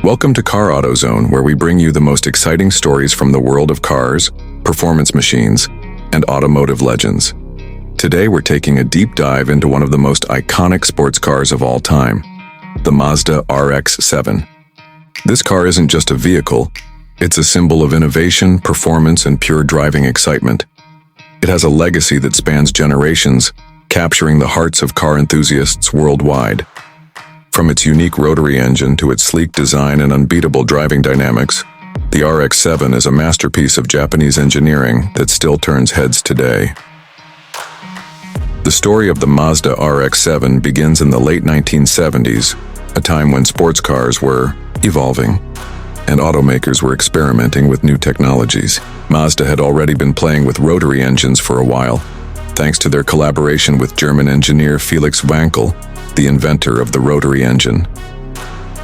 Welcome to Car AutoZone, where we bring you the most exciting stories from the world of cars, performance machines, and automotive legends. Today we're taking a deep dive into one of the most iconic sports cars of all time, the Mazda RX-7. This car isn't just a vehicle, it's a symbol of innovation, performance, and pure driving excitement. It has a legacy that spans generations, capturing the hearts of car enthusiasts worldwide. From its unique rotary engine to its sleek design and unbeatable driving dynamics, the RX-7 is a masterpiece of Japanese engineering that still turns heads today. The story of the Mazda RX-7 begins in the late 1970s, a time when sports cars were evolving, and automakers were experimenting with new technologies. Mazda had already been playing with rotary engines for a while, thanks to their collaboration with German engineer Felix Wankel, the inventor of the rotary engine.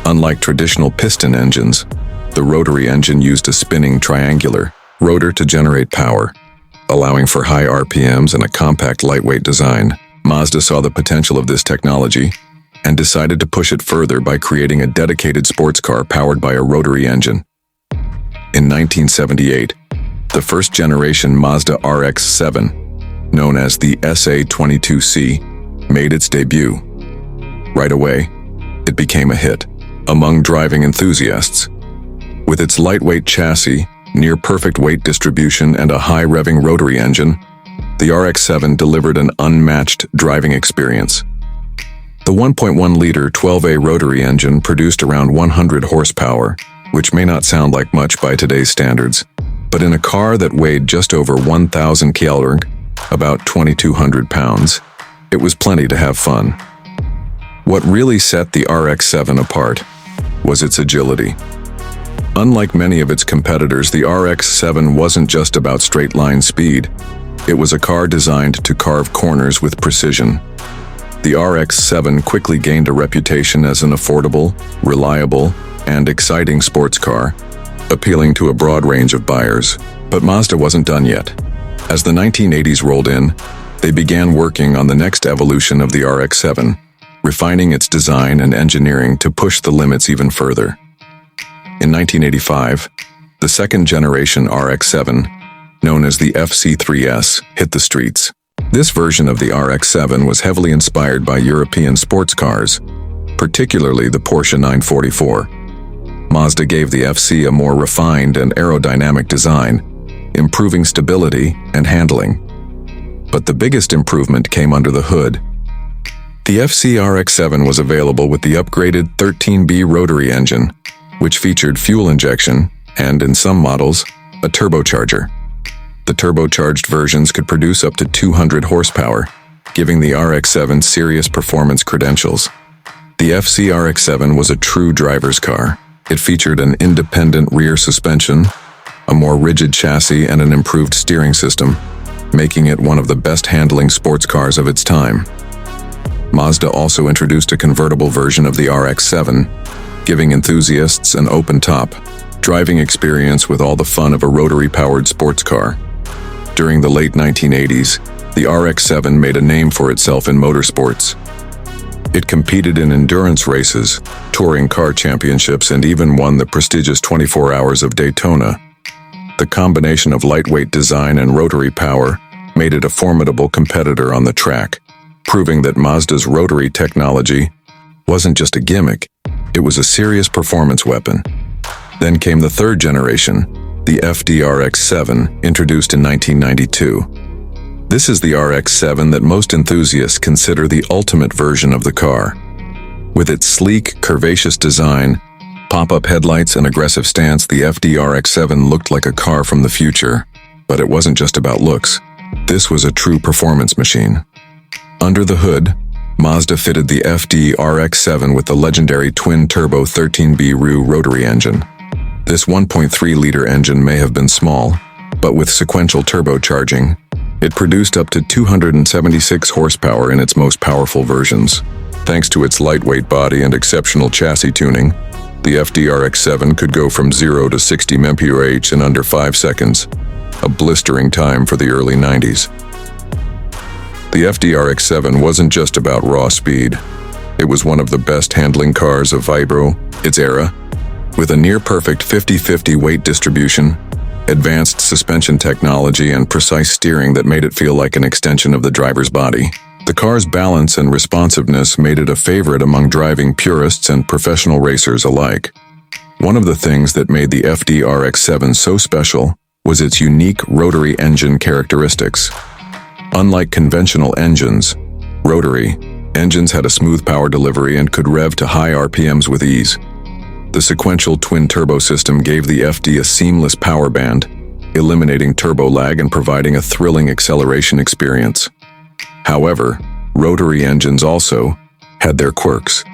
Unlike traditional piston engines, the rotary engine used a spinning triangular rotor to generate power, allowing for high RPMs and a compact, lightweight design. Mazda saw the potential of this technology and decided to push it further by creating a dedicated sports car powered by a rotary engine. In 1978, the first-generation Mazda RX-7, known as the SA22C, made its debut. Right away, it became a hit among driving enthusiasts. With its lightweight chassis, near-perfect weight distribution, and a high-revving rotary engine, the RX-7 delivered an unmatched driving experience. The 1.1-liter 12A rotary engine produced around 100 horsepower, which may not sound like much by today's standards, but in a car that weighed just over 1,000 kg, about 2,200 pounds, it was plenty to have fun. What really set the RX-7 apart was its agility. Unlike many of its competitors, the RX-7 wasn't just about straight-line speed. It was a car designed to carve corners with precision. The RX-7 quickly gained a reputation as an affordable, reliable, and exciting sports car, appealing to a broad range of buyers. But Mazda wasn't done yet. As the 1980s rolled in, they began working on the next evolution of the RX-7, refining its design and engineering to push the limits even further. In 1985, the second-generation RX-7, known as the FC3S, hit the streets. This version of the RX-7 was heavily inspired by European sports cars, particularly the Porsche 944. Mazda gave the FC a more refined and aerodynamic design, improving stability and handling. But the biggest improvement came under the hood. The FC RX-7 was available with the upgraded 13B rotary engine, which featured fuel injection and, in some models, a turbocharger. The turbocharged versions could produce up to 200 horsepower, giving the RX-7 serious performance credentials. The FC RX-7 was a true driver's car. It featured an independent rear suspension, a more rigid chassis, and an improved steering system, making it one of the best-handling sports cars of its time. Mazda also introduced a convertible version of the RX-7, giving enthusiasts an open-top, driving experience with all the fun of a rotary-powered sports car. During the late 1980s, the RX-7 made a name for itself in motorsports. It competed in endurance races, touring car championships, and even won the prestigious 24 Hours of Daytona. The combination of lightweight design and rotary power made it a formidable competitor on the track, proving that Mazda's rotary technology wasn't just a gimmick, it was a serious performance weapon. Then came the third generation, the FD-RX-7, introduced in 1992. This is the RX-7 that most enthusiasts consider the ultimate version of the car. With its sleek, curvaceous design, pop-up headlights, and aggressive stance, the FD-RX-7 looked like a car from the future. But it wasn't just about looks. This was a true performance machine. Under the hood, Mazda fitted the FD RX-7 with the legendary twin-turbo 13B rotary engine. This 1.3-liter engine may have been small, but with sequential turbocharging, it produced up to 276 horsepower in its most powerful versions. Thanks to its lightweight body and exceptional chassis tuning, the FD RX-7 could go from 0 to 60 mph in under 5 seconds, a blistering time for the early 90s. The FD RX-7 wasn't just about raw speed. It was one of the best handling cars of its era, With a near-perfect 50-50 weight distribution, advanced suspension technology, and precise steering that made it feel like an extension of the driver's body, the car's balance and responsiveness made it a favorite among driving purists and professional racers alike. One of the things that made the FD RX-7 so special was its unique rotary engine characteristics. Unlike conventional engines, Rotary engines had a smooth power delivery and could rev to high RPMs with ease. The sequential twin-turbo system gave the FD a seamless power band, eliminating turbo lag and providing a thrilling acceleration experience. However, Rotary engines also had their quirks.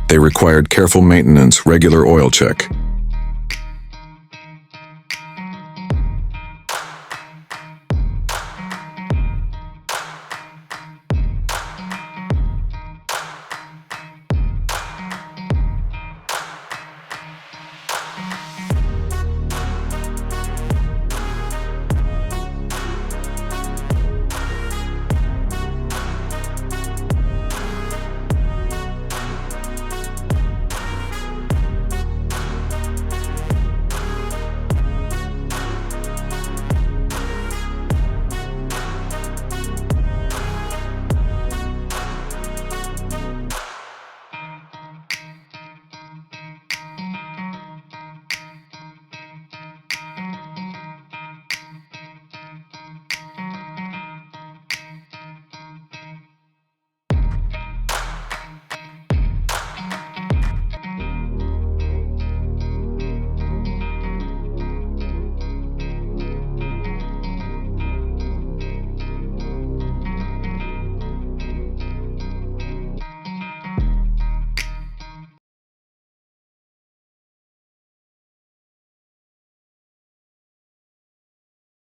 They required careful maintenance, regular oil check,